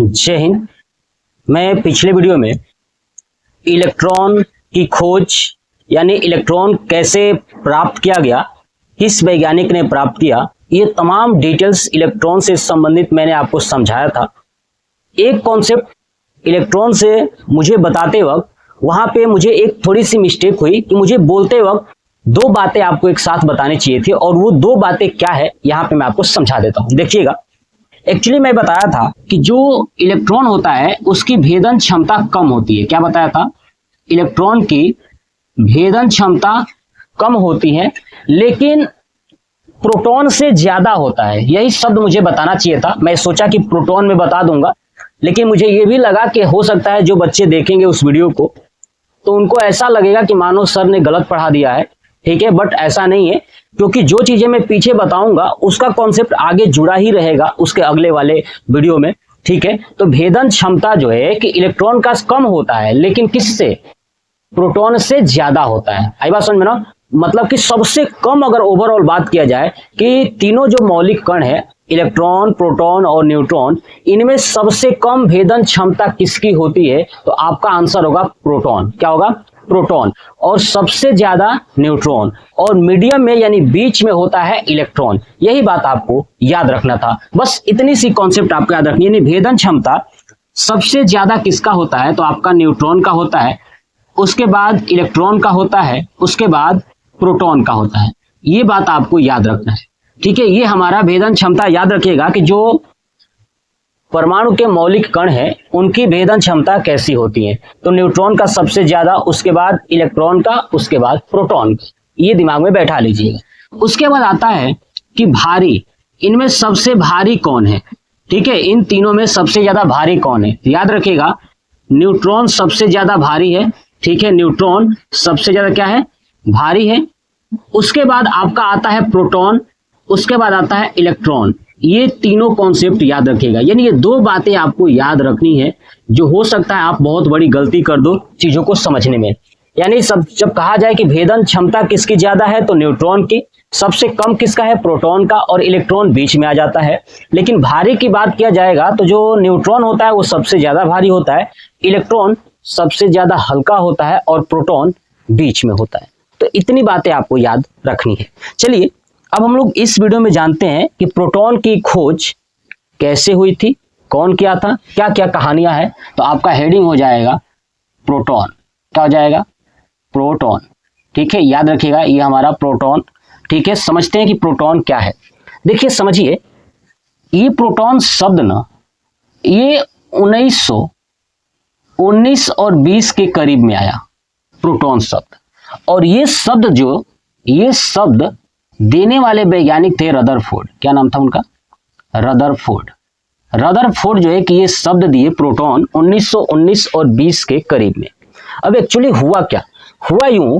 जय हिंद। मैं पिछले वीडियो में इलेक्ट्रॉन की खोज यानी इलेक्ट्रॉन कैसे प्राप्त किया गया, किस वैज्ञानिक ने प्राप्त किया, ये तमाम डिटेल्स इलेक्ट्रॉन से संबंधित मैंने आपको समझाया था। एक कॉन्सेप्ट इलेक्ट्रॉन से मुझे बताते वक्त वहां पे मुझे एक थोड़ी सी मिस्टेक हुई कि मुझे बोलते वक्त दो बातें आपको एक साथ बतानी चाहिए थी, और वो दो बातें क्या है यहाँ पे मैं आपको समझा देता हूँ। देखिएगा, एक्चुअली मैं बताया था कि जो इलेक्ट्रॉन होता है उसकी भेदन क्षमता कम होती है। क्या बताया था? इलेक्ट्रॉन की भेदन क्षमता कम होती है, लेकिन प्रोटॉन से ज्यादा होता है। यही शब्द मुझे बताना चाहिए था। मैं सोचा कि प्रोटॉन में बता दूंगा, लेकिन मुझे ये भी लगा कि हो सकता है जो बच्चे देखेंगे उस वीडियो को तो उनको ऐसा लगेगा कि मानो सर ने गलत पढ़ा दिया है। ठीक है, बट ऐसा नहीं है, क्योंकि जो चीजें मैं पीछे बताऊंगा उसका कॉन्सेप्ट आगे जुड़ा ही रहेगा उसके अगले वाले वीडियो में। ठीक है, तो भेदन क्षमता जो है कि इलेक्ट्रॉन का कम होता है, लेकिन किससे? प्रोटॉन से ज्यादा होता है। आई बात समझ में ना? मतलब कि सबसे कम अगर ओवरऑल बात किया जाए कि तीनों जो मौलिक कण है, इलेक्ट्रॉन, प्रोटॉन और न्यूट्रॉन, इनमें सबसे कम भेदन क्षमता किसकी होती है? तो आपका आंसर होगा प्रोटॉन। क्या होगा? प्रोटॉन। और सबसे ज्यादा न्यूट्रॉन, और मीडियम में यानी बीच में होता है इलेक्ट्रॉन। यही बात आपको याद रखना था। बस इतनी सी कॉन्सेप्ट आपको याद रखनी है। यानी भेदन क्षमता सबसे ज्यादा किसका होता है? तो आपका न्यूट्रॉन का होता है, उसके बाद इलेक्ट्रॉन का होता है, उसके बाद प्रोटॉन का होता है। ये बात आपको याद रखना है। ठीक है, ये हमारा भेदन क्षमता। याद रखिएगा कि जो परमाणु के मौलिक कण है उनकी भेदन क्षमता कैसी होती है। तो न्यूट्रॉन का सबसे ज्यादा, उसके बाद इलेक्ट्रॉन का, उसके बाद प्रोटॉन का। ये दिमाग में बैठा लीजिएगा। उसके बाद आता है कि भारी, इनमें सबसे भारी कौन है? ठीक है, इन तीनों में सबसे ज्यादा भारी कौन है? याद रखिएगा, न्यूट्रॉन सबसे ज्यादा भारी है। ठीक है, न्यूट्रॉन सबसे ज्यादा क्या है? भारी है। उसके बाद आपका आता है प्रोटॉन, उसके बाद आता है इलेक्ट्रॉन। ये तीनों कॉन्सेप्ट याद रखिएगा। यानी ये दो बातें आपको याद रखनी है, जो हो सकता है आप बहुत बड़ी गलती कर दो चीजों को समझने में। यानी सब जब कहा जाए कि भेदन क्षमता किसकी ज्यादा है तो न्यूट्रॉन की, सबसे कम किसका है? प्रोटॉन का, और इलेक्ट्रॉन बीच में आ जाता है। लेकिन भारी की बात किया जाएगा तो जो न्यूट्रॉन होता है वो सबसे ज्यादा भारी होता है, इलेक्ट्रॉन सबसे ज्यादा हल्का होता है, और प्रोटॉन बीच में होता है। तो इतनी बातें आपको याद रखनी है। चलिए अब हम लोग इस वीडियो में जानते हैं कि प्रोटॉन की खोज कैसे हुई थी, कौन किया था, क्या क्या कहानियां हैं। तो आपका हेडिंग हो जाएगा प्रोटॉन। क्या हो जाएगा? प्रोटॉन। ठीक है, याद रखिएगा ये हमारा प्रोटॉन। ठीक है, समझते हैं कि प्रोटॉन क्या है। देखिए समझिए, ये प्रोटॉन शब्द ना, ये 1919 और 20 के करीब में आया प्रोटॉन शब्द। और ये शब्द देने वाले वैज्ञानिक थे रदरफोर्ड। क्या नाम था उनका? रदरफोर्ड जो है कि ये शब्द दिए प्रोटॉन 1919 और 20 के करीब में। अब एक्चुअली हुआ क्या? हुआ यूं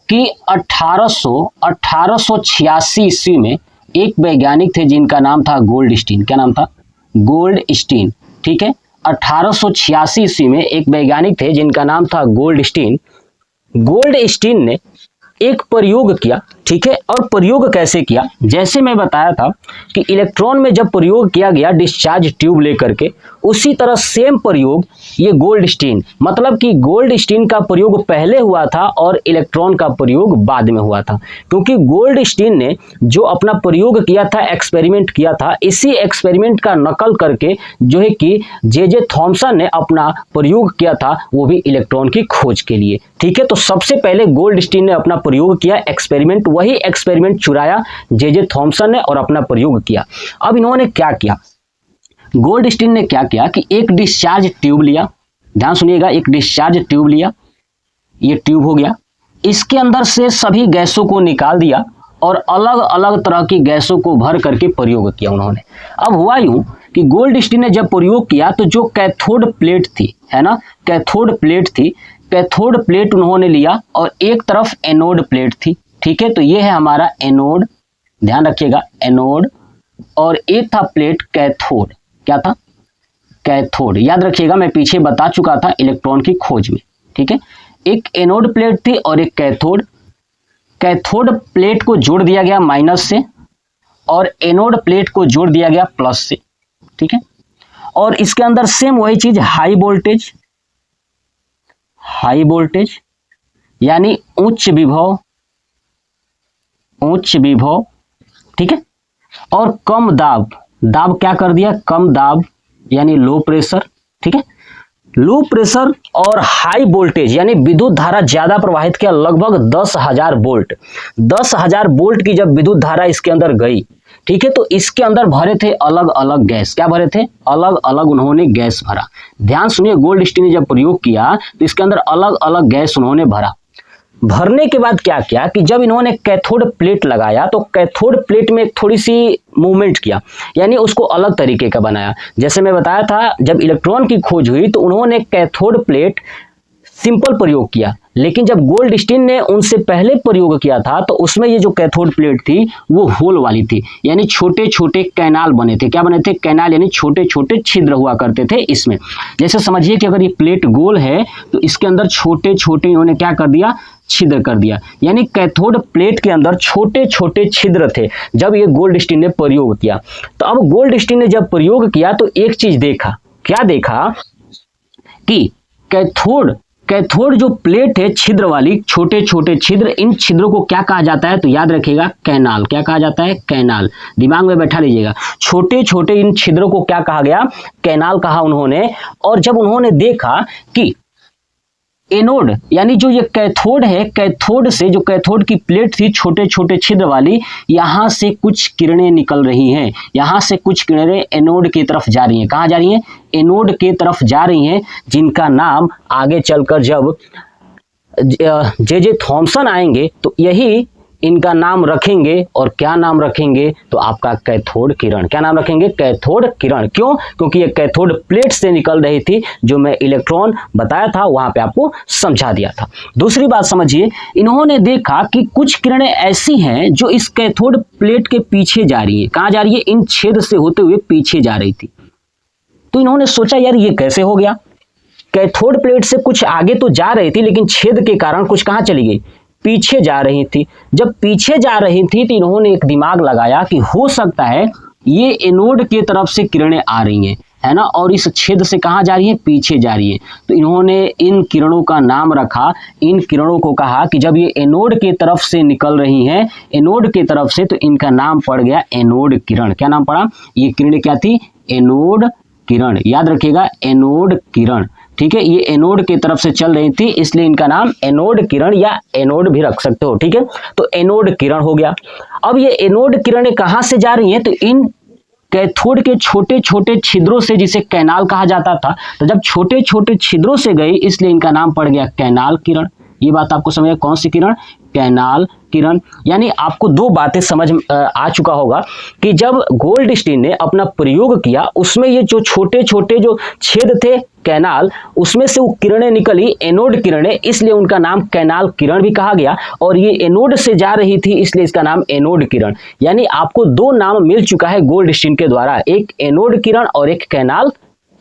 कि 1886 ईस्वी में एक वैज्ञानिक थे जिनका नाम था गोल्डस्टीन। क्या नाम था? गोल्डस्टीन। ठीक है, 1886 ईस्वी में एक वैज्ञानिक थे जिनका नाम था गोल्डस्टीन। गोल्डस्टीन ने एक प्रयोग किया। ठीक है, और प्रयोग कैसे किया? जैसे मैं बताया था कि इलेक्ट्रॉन में जब प्रयोग किया गया डिस्चार्ज ट्यूब लेकर के, उसी तरह सेम प्रयोग ये गोल्डस्टीन, मतलब कि गोल्डस्टीन का प्रयोग पहले हुआ था और इलेक्ट्रॉन का प्रयोग बाद में हुआ था। क्योंकि गोल्डस्टीन ने जो अपना प्रयोग किया था, एक्सपेरिमेंट किया था, इसी एक्सपेरिमेंट का नकल करके जो है कि जे थॉमसन ने अपना प्रयोग किया था, वो भी इलेक्ट्रॉन की खोज के लिए। ठीक है, तो सबसे पहले गोल्डस्टीन ने अपना प्रयोग किया, एक्सपेरिमेंट, वही एक्सपेरिमेंट चुराया जे थॉमसन ने और अपना प्रयोग किया। अब इन्होंने क्या किया? गोल्डस्टीन ने क्या किया कि एक डिस्चार्ज ट्यूब लिया। ध्यान सुनिएगा, एक डिस्चार्ज ट्यूब लिया, ये ट्यूब हो गया, इसके अंदर से सभी गैसों को निकाल दिया और अलग अलग तरह की गैसों को भर करके प्रयोग किया उन्होंने। अब हुआ यूं कि गोल्डस्टीन ने जब प्रयोग किया तो जो कैथोड प्लेट थी, है ना, कैथोड प्लेट थी, कैथोड प्लेट उन्होंने लिया और एक तरफ एनोड प्लेट थी। ठीक है, तो ये है हमारा एनोड, ध्यान रखिएगा, एनोड, और एक था प्लेट कैथोड। क्या था? कैथोड। याद रखिएगा, मैं पीछे बता चुका था इलेक्ट्रॉन की खोज में। ठीक है, एक एनोड प्लेट थी और एक कैथोड। कैथोड प्लेट को जोड़ दिया गया माइनस से और एनोड प्लेट को जोड़ दिया गया प्लस से। ठीक है, और इसके अंदर सेम वही चीज हाई वोल्टेज यानी उच्च विभव, ठीक है, और कम दाब, क्या कर दिया, कम दाब यानी लो प्रेशर, ठीक है, लो प्रेशर और हाई वोल्टेज यानी विद्युत धारा ज्यादा प्रवाहित किया, लगभग 10,000 वोल्ट। 10,000 वोल्ट की जब विद्युत धारा इसके अंदर गई, ठीक है, तो इसके अंदर भरे थे अलग अलग गैस। क्या भरे थे, अलग अलग उन्होंने गैस भरा। ध्यान सुनिए, गोल्डस्टीन ने जब प्रयोग किया तो इसके अंदर अलग अलग गैस उन्होंने भरा। भरने के बाद क्या किया कि जब इन्होंने कैथोड प्लेट लगाया तो कैथोड प्लेट में थोड़ी सी मूवमेंट किया, यानी उसको अलग तरीके का बनाया। जैसे मैं बताया था, जब इलेक्ट्रॉन की खोज हुई तो उन्होंने कैथोड प्लेट सिंपल प्रयोग किया, लेकिन जब गोल्डस्टीन ने उनसे पहले प्रयोग किया था तो उसमें ये जो कैथोड प्लेट थी वो होल वाली थी, यानी छोटे छोटे कैनाल बने थे। क्या बने थे, कैनाल, यानी छोटे छोटे छिद्र हुआ करते थे इसमें। जैसे समझिए कि अगर ये प्लेट गोल है तो इसके अंदर छोटे छोटे इन्होंने क्या कर दिया, छिद्र कर दिया, यानी कैथोड प्लेट के अंदर छोटे छोटे छिद्र थे जब ये गोल्डस्टीन ने प्रयोग किया। तो अब गोल्डस्टीन ने जब प्रयोग किया तो एक चीज देखा, क्या देखा कि कैथोड जो प्लेट है छिद्र वाली, छोटे छोटे छिद्र, इन छिद्रों को क्या कहा जाता है, तो याद रखिएगा कैनाल। क्या कहा जाता है, कैनाल, दिमाग में बैठा लीजिएगा। छोटे छोटे इन छिद्रों को क्या कहा गया, कैनाल कहा उन्होंने। और जब उन्होंने देखा कि एनोड यानी जो ये कैथोड है, कैथोड से, जो कैथोड की प्लेट थी छोटे छोटे छिद्र वाली, यहां से कुछ किरणें निकल रही हैं, यहां से कुछ किरणें एनोड की तरफ जा रही हैं। कहां जा रही हैं, एनोड के तरफ जा रही हैं, जिनका नाम आगे चलकर जब जे थॉमसन आएंगे तो यही इनका नाम रखेंगे। और क्या नाम रखेंगे, तो आपका कैथोड किरण। क्या नाम रखेंगे, कैथोड किरण। क्यों, क्योंकि ये कैथोड प्लेट से निकल रही थी, जो मैं इलेक्ट्रॉन बताया था वहां पे आपको समझा दिया था। दूसरी बात समझिए, इन्होंने देखा कि कुछ किरणें ऐसी हैं जो इस कैथोड प्लेट के पीछे जा रही है। कहां जा रही है, इन छेद से होते हुए पीछे जा रही थी। तो इन्होंने सोचा यार ये कैसे हो गया, कैथोड प्लेट से कुछ आगे तो जा रही थी लेकिन छेद के कारण कुछ कहां चली गई, पीछे जा रही थी। जब पीछे जा रही थी तो इन्होंने एक दिमाग लगाया कि हो सकता है ये एनोड की तरफ से किरणें आ रही हैं, है ना, और इस छेद से कहां जा रही है, पीछे जा रही है। तो इन्होंने इन किरणों का नाम रखा, इन किरणों को कहा कि जब ये एनोड की तरफ से निकल रही हैं, एनोड की तरफ से, तो इनका नाम पड़ गया एनोड किरण। क्या नाम पड़ा, ये किरणें क्या थी, एनोड किरण। याद रखिएगा, एनोड किरण, ठीक है, ये एनोड की तरफ से चल रही थी, इसलिए इनका नाम एनोड किरण या एनोड भी रख सकते हो, ठीक है। तो एनोड किरण हो गया। अब ये एनोड किरणें कहां से जा रही हैं, तो इन कैथोड के छोटे छोटे छिद्रों से, जिसे कैनाल कहा जाता था, तो जब छोटे छोटे छिद्रों से गई इसलिए इनका नाम पड़ गया कैनाल किरण। ये बात आपको समझ में, कौन सी किरण, कैनाल किरण। यानी आपको दो बातें समझ आ चुका होगा कि जब गोल्डस्टीन ने अपना प्रयोग किया उसमें ये जो छोटे छोटे जो छेद थे कैनाल, उसमें से वो किरणें निकली, एनोड किरणें, इसलिए उनका नाम कैनाल किरण भी कहा गया। और ये एनोड से जा रही थी इसलिए इसका नाम एनोड किरण। यानी आपको दो नाम मिल चुका है गोल्डस्टीन के द्वारा, एक एनोड किरण और एक कैनाल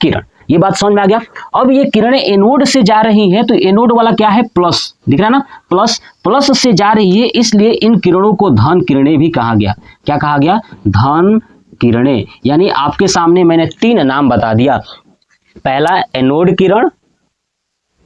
किरण। ये बात समझ में आ गया। अब ये किरणें एनोड से जा रही हैं तो एनोड वाला क्या है, प्लस, दिख रहा है ना, प्लस, प्लस से जा रही है, इसलिए इन किरणों को धन किरणें भी कहा गया। क्या कहा गया, धन किरणें। यानी आपके सामने मैंने तीन नाम बता दिया, पहला एनोड किरण,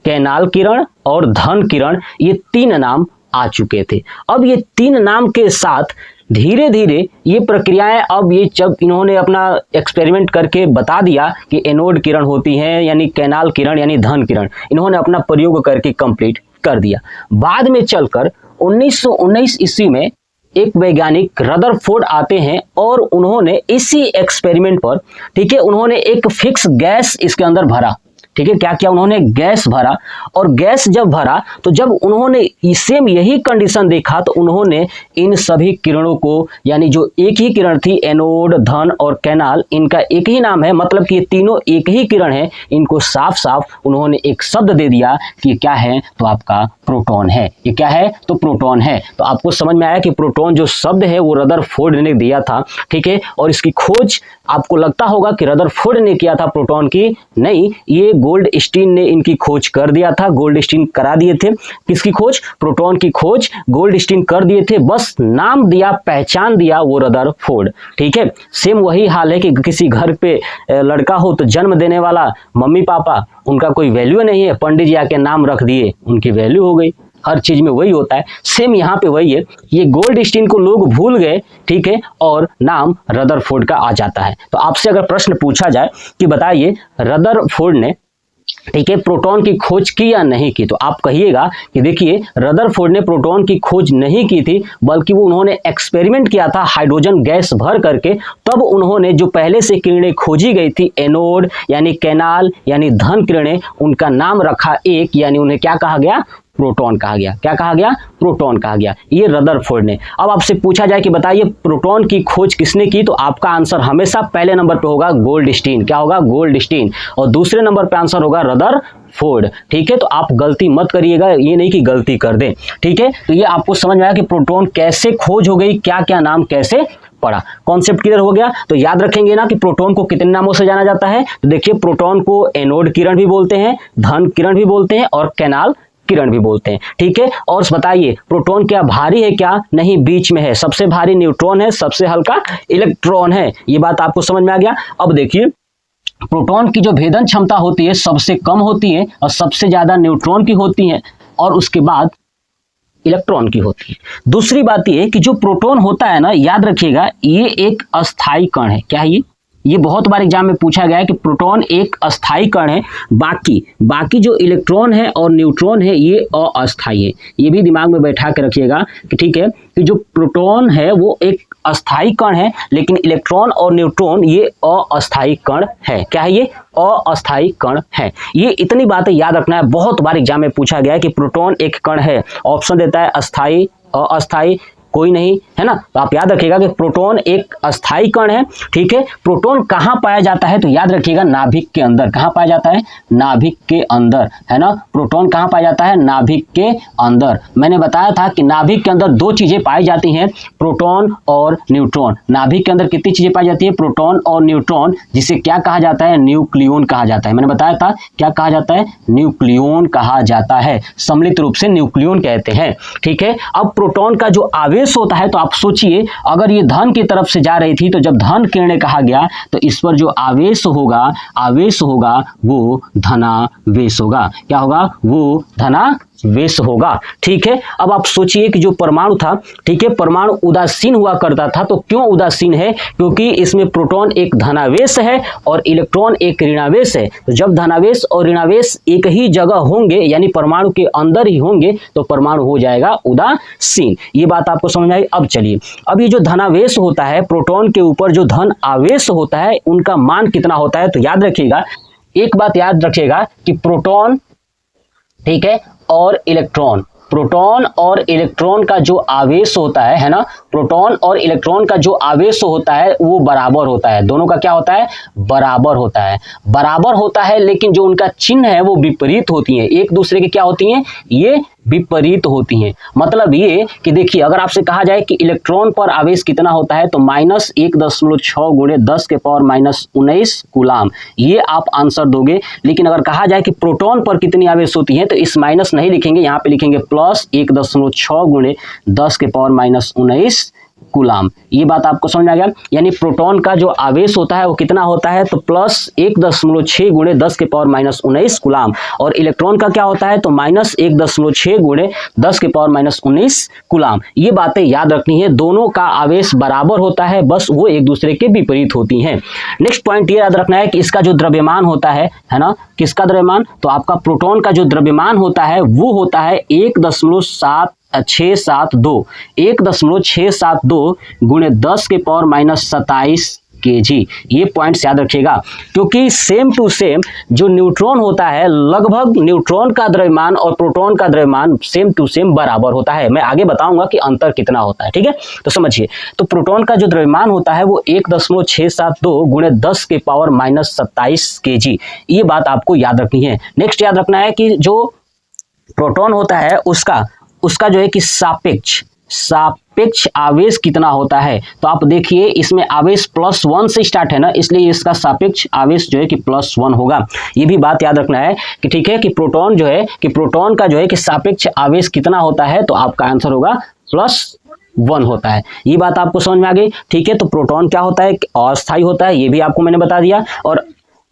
कैनाल किरण और धन किरण, ये तीन नाम आ चुके थे। अब ये तीन नाम के साथ धीरे धीरे ये प्रक्रियाएं, अब ये जब इन्होंने अपना एक्सपेरिमेंट करके बता दिया कि एनोड किरण होती हैं यानी कैनाल किरण यानी धन किरण, इन्होंने अपना प्रयोग करके कंप्लीट कर दिया। बाद में चलकर 1919 ईस्वी में एक वैज्ञानिक रदरफोर्ड आते हैं और उन्होंने इसी एक्सपेरिमेंट पर, ठीक है, उन्होंने एक फिक्स गैस इसके अंदर भरा। ठीक है, क्या किया उन्होंने, गैस भरा। और गैस जब भरा तो जब उन्होंने सेम यही कंडीशन देखा तो उन्होंने इन सभी किरणों को, यानी जो एक ही किरण थी एनोड, धन और कैनाल, इनका एक ही नाम है, मतलब कि ये तीनों एक ही किरण है, इनको साफ साफ उन्होंने एक शब्द दे दिया कि क्या है, तो आपका प्रोटॉन है। ये क्या है, तो प्रोटॉन है। तो आपको समझ में आया कि प्रोटॉन जो शब्द है वो रदरफोर्ड ने दिया था, ठीक है। और इसकी खोज आपको लगता होगा कि रदरफोर्ड ने किया था प्रोटॉन की, नहीं, ये गोल्डस्टीन ने इनकी खोज कर दिया था, गोल्डस्टीन करा दिए थे। किसकी खोज? प्रोटॉन की खोज गोल्डस्टीन कर दिए थे, बस नाम दिया, पहचान दिया वो रदरफोर्ड। ठीक है, सेम वही हाल है कि किसी घर पे लड़का हो तो जन्म देने वाला मम्मी पापा, उनका कोई वैल्यू नहीं है, पंडित जी आके नाम रख दिए, उनकी वैल्यू हो गई। हर चीज में वही होता है, सेम यहाँ पे वही है। ये गोल्डस्टीन को लोग भूल गए, ठीक है, और नाम रदरफोर्ड का आ जाता है। तो आपसे अगर प्रश्न पूछा जाए कि बताइए रदरफोर्ड ने, ठीक है, प्रोटॉन की खोज की या नहीं की, तो आप कहिएगा कि देखिए रदरफोर्ड ने प्रोटॉन की खोज नहीं की थी, बल्कि वो उन्होंने एक्सपेरिमेंट किया था हाइड्रोजन गैस भर करके। तब उन्होंने जो पहले से किरणें खोजी गई थी, एनोड यानी कैनाल यानी धन किरणें, उनका नाम रखा एक, यानी उन्हें क्या कहा गया? प्रोटॉन कहा गया। क्या कहा गया? प्रोटॉन कहा गया, ये रदरफोर्ड ने। अब आपसे पूछा जाए कि बताइए प्रोटॉन की खोज किसने की, तो आपका आंसर हमेशा पहले नंबर पे होगा गोल्डस्टीन। क्या होगा? गोल्डस्टीन। और दूसरे नंबर पे आंसर होगा रदरफोर्ड। ठीक है, तो आप गलती मत करिएगा, ये नहीं कि गलती कर दें। ठीक है, तो ये आपको समझ में आया कि प्रोटॉन कैसे खोज हो गई, क्या क्या नाम कैसे पड़ा, कॉन्सेप्ट क्लियर हो गया। तो याद रखेंगे ना कि प्रोटॉन को कितने नामों से जाना जाता है। तो देखिए प्रोटॉन को एनोड किरण भी बोलते हैं, धन किरण भी बोलते हैं, और कैनाल किरण भी बोलते हैं। ठीक है, और बताइए प्रोटॉन क्या भारी है? क्या नहीं, बीच में है। सबसे भारी न्यूट्रॉन है, सबसे हल्का इलेक्ट्रॉन है। ये बात आपको समझ में आ गया। अब देखिए प्रोटॉन की जो भेदन क्षमता होती है सबसे कम होती है, और सबसे ज्यादा न्यूट्रॉन की होती है, और उसके बाद इलेक्ट्रॉन की होती है। दूसरी बात ये कि जो प्रोटॉन होता है ना, याद रखिएगा, ये एक अस्थायी कण है। क्या है ये बहुत बार एग्जाम में पूछा गया है कि प्रोटॉन एक अस्थायी कण है, बाकी जो इलेक्ट्रॉन है और न्यूट्रॉन है ये अस्थायी है। ये भी दिमाग में बैठा के रखिएगा कि ठीक है, कि जो प्रोटॉन है वो एक अस्थायी कण है, लेकिन इलेक्ट्रॉन और न्यूट्रॉन ये अस्थायी कण है। क्या है? ये अस्थायी कण है। ये इतनी बातें याद रखना है, बहुत बार एग्जाम में पूछा गया है कि प्रोटॉन एक कण है। ऑप्शन देता है अस्थायी, अस्थायी, कोई नहीं, है ना। तो आप याद रखिएगा कि प्रोटॉन एक अस्थायी कण है। ठीक है, प्रोटॉन कहाँ पाया जाता है? तो याद रखिएगा नाभिक के अंदर। कहाँ पाया जाता है? नाभिक के अंदर, है ना। प्रोटॉन कहाँ पाया जाता है? नाभिक के अंदर। मैंने बताया था कि नाभिक के अंदर दो चीजें पाई जाती हैं, प्रोटॉन और न्यूट्रॉन। नाभिक के अंदर कितनी चीजें पाई जाती है? प्रोटॉन और न्यूट्रॉन, जिसे क्या कहा जाता है? न्यूक्लियॉन कहा जाता है। मैंने बताया था क्या कहा जाता है? न्यूक्लियॉन कहा जाता है, सम्मिलित रूप से न्यूक्लियॉन कहते हैं। ठीक है, अब प्रोटॉन का जो आवेश होता है, तो आप सोचिए अगर ये धन की तरफ से जा रही थी, तो जब धन किरणें कहा गया, तो इस पर जो आवेश होगा वो धनावेश होगा। क्या होगा? वो धनावेश होगा। ठीक है, अब आप सोचिए कि जो परमाणु था, ठीक है, परमाणु उदासीन हुआ करता था। तो क्यों उदासीन है? क्योंकि इसमें प्रोटॉन एक धनावेश है और इलेक्ट्रॉन एक ऋणावेश है। तो जब धनावेश और ऋणावेश एक ही जगह होंगे, यानी परमाणु के अंदर ही होंगे, तो परमाणु हो जाएगा उदासीन। ये बात आपको समझ आई। अब चलिए, अब ये जो धनावेश होता है, प्रोटॉन के ऊपर जो धन आवेश होता है, उनका मान कितना होता है? तो याद रखिएगा, एक बात याद रखिएगा कि प्रोटॉन, ठीक है, और इलेक्ट्रॉन, प्रोटॉन और इलेक्ट्रॉन का जो आवेश होता है ना, प्रोटॉन और इलेक्ट्रॉन का जो आवेश होता है वो बराबर होता है। दोनों का क्या होता है? बराबर होता है। बराबर होता है, लेकिन जो उनका चिन्ह है वो विपरीत होती है। एक दूसरे के क्या होती हैं? ये विपरीत होती हैं। मतलब ये कि देखिए, अगर आपसे कहा जाए कि इलेक्ट्रॉन पर आवेश कितना होता है, तो -1.6 गुणे 10 के पावर -19 कूलाम, ये आप आंसर दोगे। लेकिन अगर कहा जाए कि प्रोटॉन पर कितनी आवेश होती है, तो इस माइनस नहीं लिखेंगे, यहाँ पे लिखेंगे +1.6 गुणे 10 के पावर -19 कूलाम। ये बात आपको समझ में आ गया। यानी प्रोटॉन का जो आवेश होता है वो कितना होता है? तो +1.6 गुणे 10 के पावर -19 कूलाम। और इलेक्ट्रॉन का क्या होता है? तो -1.6 गुणे 10 के पावर -19 कूलाम। ये बातें याद रखनी है, दोनों का आवेश बराबर होता है, बस वो एक दूसरे के विपरीत होती हैं। नेक्स्ट पॉइंट ये याद रखना है कि इसका जो द्रव्यमान होता है ना, किसका द्रव्यमान? तो आपका प्रोटॉन का जो द्रव्यमान होता है वो होता है 1.672 गुणे 10 के पावर -27 kg। ये पॉइंट्स याद रखिएगा, क्योंकि सेम टू सेम जो न्यूट्रॉन होता है, लगभग न्यूट्रॉन का द्रव्यमान और प्रोटॉन का द्रव्यमान सेम टू सेम बराबर होता है। मैं आगे बताऊंगा कि अंतर कितना होता है। ठीक है, तो समझिए, तो प्रोटॉन का जो द्रव्यमान होता है वो 1.672 गुणे 10 के पावर -27 kg। ये बात आपको याद रखनी है। नेक्स्ट याद रखना है कि जो प्रोटॉन होता है उसका जो है कि सापेक्ष, सापेक्ष आवेश कितना होता है। तो आप देखिए इसमें आवेश +1 से स्टार्ट है ना, इसलिए इसका सापेक्ष आवेश जो है कि +1 होगा। ये भी बात याद रखना है कि ठीक है कि प्रोटॉन जो है कि प्रोटॉन का जो है कि सापेक्ष आवेश कितना होता है, तो आपका आंसर होगा +1 होता है। ये बात आपको समझ में आ गई। ठीक है, तो प्रोटॉन क्या होता है, अस्थायी होता है, ये भी आपको मैंने बता दिया। और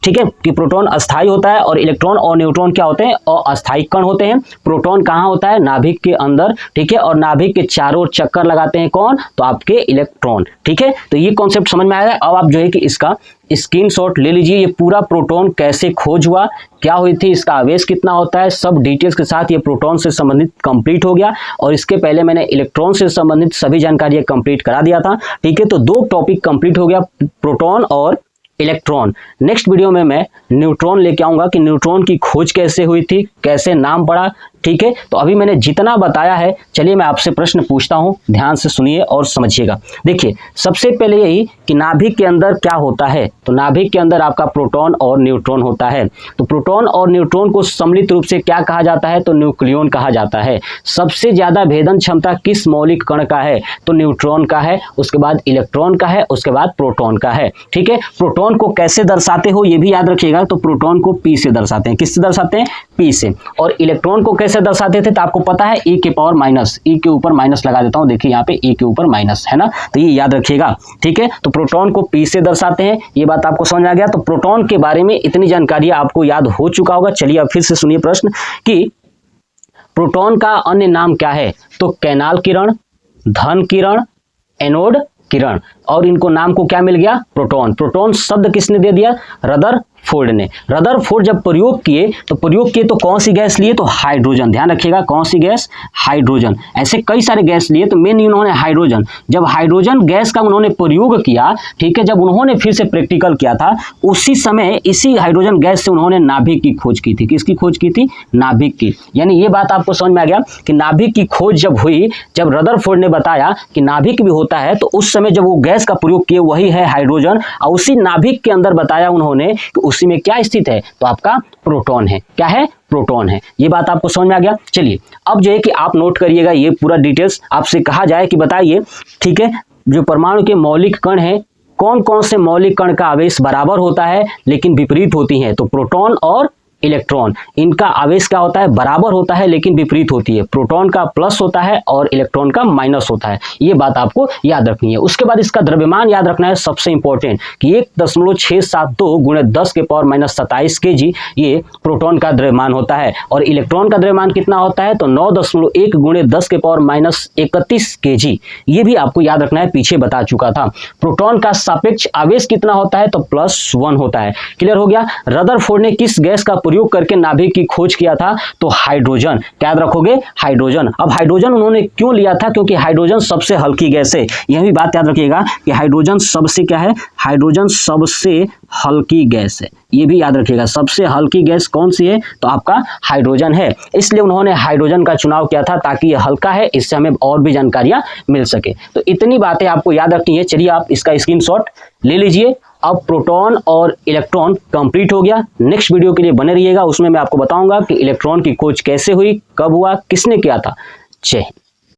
ठीक है कि प्रोटॉन अस्थायी होता है और इलेक्ट्रॉन और न्यूट्रॉन क्या होते हैं, अस्थायी कण होते हैं। प्रोटॉन कहाँ होता है, नाभिक के अंदर। ठीक है, और नाभिक के चारों ओर चक्कर लगाते हैं कौन, तो आपके इलेक्ट्रॉन। ठीक है, तो ये कॉन्सेप्ट समझ में आया। अब आप जो है कि इसका स्क्रीनशॉट ले लीजिए। ये पूरा प्रोटॉन कैसे खोज हुआ, क्या हुई थी, इसका आवेश कितना होता है, सब डिटेल्स के साथ ये प्रोटॉन से संबंधित कंप्लीट हो गया। और इसके पहले मैंने इलेक्ट्रॉन से संबंधित सभी जानकारी कंप्लीट करा दिया था। ठीक है, तो 2 टॉपिक कंप्लीट हो गया, प्रोटॉन और इलेक्ट्रॉन। नेक्स्ट वीडियो में मैं न्यूट्रॉन लेके आऊंगा कि न्यूट्रॉन की खोज कैसे हुई थी, कैसे नाम पड़ा। ठीक है, तो अभी मैंने जितना बताया है, चलिए मैं आपसे प्रश्न पूछता हूं, ध्यान से सुनिए और समझिएगा। देखिए सबसे पहले यही कि नाभिक के अंदर क्या होता है, तो नाभिक के अंदर आपका प्रोटॉन और न्यूट्रॉन होता है। तो प्रोटॉन और न्यूट्रॉन को सम्मिलित रूप से क्या कहा जाता है, तो न्यूक्लियॉन कहा जाता है। सबसे ज्यादा भेदन क्षमता किस मौलिक कण का है, तो न्यूट्रॉन का है, उसके बाद इलेक्ट्रॉन का है, उसके बाद प्रोटॉन का है। ठीक है, प्रोटॉन को कैसे दर्शाते हो ये भी याद रखिएगा। तो प्रोटॉन को P से दर्शाते हैं, किससे दर्शाते हैं, P से। और इलेक्ट्रॉन को कैसे दर्शाते थे, तो आपको पता है E के पावर माइनस, E के ऊपर माइनस लगा देता हूं, देखिए यहाँ पे E के ऊपर माइनस है ना, तो ये याद रखिएगा। ठीक है, तो प्रोटॉन को P से दर्शाते हैं, ये बात आपको समझ आ गया। तो प्रोटॉन के बारे में इतनी जानकारी आपको याद हो चुका होगा। चलिए अब फिर से सुनिए प्रश्न कि प्रोटॉन का अन्य नाम क्या है, तो कैनाल किरण, धन किरण, एनोड किरण। और इनको नाम को क्या मिल गया, प्रोटॉन। प्रोटॉन शब्द किसने दे दिया, रदरफोर्ड ने। रदरफोर्ड जब प्रयोग किए तो कौन सी गैस लिए, तो हाइड्रोजन। ध्यान रखिएगा कौन सी गैस, हाइड्रोजन। ऐसे कई सारे गैस लिए, तो मेन उन्होंने हाइड्रोजन। जब हाइड्रोजन गैस का उन्होंने प्रयोग किया, ठीक है, जब उन्होंने फिर से प्रैक्टिकल किया था, उसी समय इसी हाइड्रोजन गैस से उन्होंने नाभिक की खोज की थी। किसकी खोज की थी, नाभिक की। यानी ये बात आपको समझ में आ गया कि नाभिक की खोज जब हुई, जब रदरफोर्ड ने बताया कि नाभिक भी होता है, तो उस समय जब वो गैस का प्रयोग किए वही है हाइड्रोजन, और उसी नाभिक के अंदर बताया उन्होंने कि उसी में क्या स्थित है, तो आपका प्रोटॉन है। क्या है, प्रोटॉन है। ये बात आपको समझ में आ गया। चलिए अब जो है कि आप नोट करिएगा ये पूरा डिटेल्स। आपसे कहा जाए कि बताइए, ठीक है, जो परमाणु के मौलिक कण हैं, कौन कौन से मौलिक कण का आवेश बराबर होता है लेकिन विपरीत होती है, तो प्रोटॉन और इलेक्ट्रॉन, इनका आवेश क्या होता है, बराबर होता है लेकिन विपरीत होती है। प्रोटॉन का प्लस होता है और इलेक्ट्रॉन का माइनस होता है। ये बात आपको याद रखनी है। उसके बाद इसका द्रव्यमान याद रखना है, सबसे इंपॉर्टेंट, कि 1.672 गुणे 10 के पावर -27 kg ये प्रोटॉन का द्रव्यमान होता है। और इलेक्ट्रॉन का द्रव्यमान कितना होता है, तो 9.1 गुणे 10 के पावर -31 kg। ये भी आपको याद रखना है, पीछे बता चुका था। प्रोटॉन का सापेक्ष आवेश कितना होता है, तो +1 होता है। क्लियर हो गया। रदरफोर्ड ने किस गैस का प्रयोग करके नाभिक की खोज किया था, तो हाइड्रोजन। क्या याद रखोगे, हाइड्रोजन। अब हाइड्रोजन उन्होंने क्यों लिया था, क्योंकि हाइड्रोजन सबसे हल्की गैस है। यह भी बात याद रखिएगा कि हाइड्रोजन सबसे क्या है, हाइड्रोजन सबसे हल्की गैस है। ये भी याद रखिएगा, सबसे हल्की गैस कौन सी है, तो आपका हाइड्रोजन है। इसलिए उन्होंने हाइड्रोजन का चुनाव किया था, ताकि ये हल्का है, इससे हमें और भी जानकारियां मिल सके। तो इतनी बातें आपको याद रखनी है। चलिए आप इसका स्क्रीनशॉट ले लीजिए। अब प्रोटॉन और इलेक्ट्रॉन कंप्लीट हो गया। नेक्स्ट वीडियो के लिए बने रहिएगा, उसमें मैं आपको बताऊंगा कि इलेक्ट्रॉन की खोज कैसे हुई, कब हुआ, किसने किया था। जय हिंद।